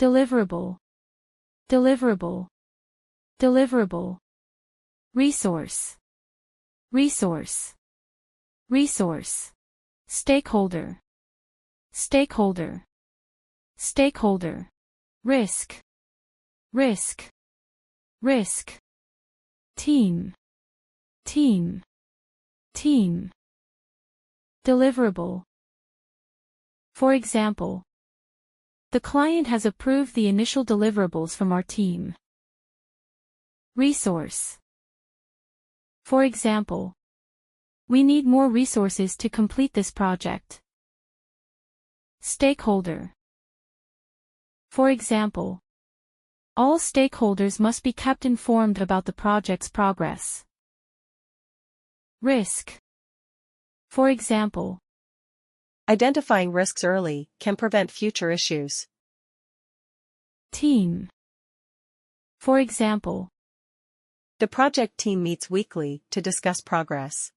deliverable, deliverable, deliverable, resource, resource, resource, stakeholder, stakeholder, stakeholder, risk, risk, risk, team, team, team, deliverable. For example, the client has approved the initial deliverables from our team. Resource. For example, we need more resources to complete this project. Stakeholder. For example, all stakeholders must be kept informed about the project's progress. Risk. For example, identifying risks early can prevent future issues. Team. For example, the project team meets weekly to discuss progress.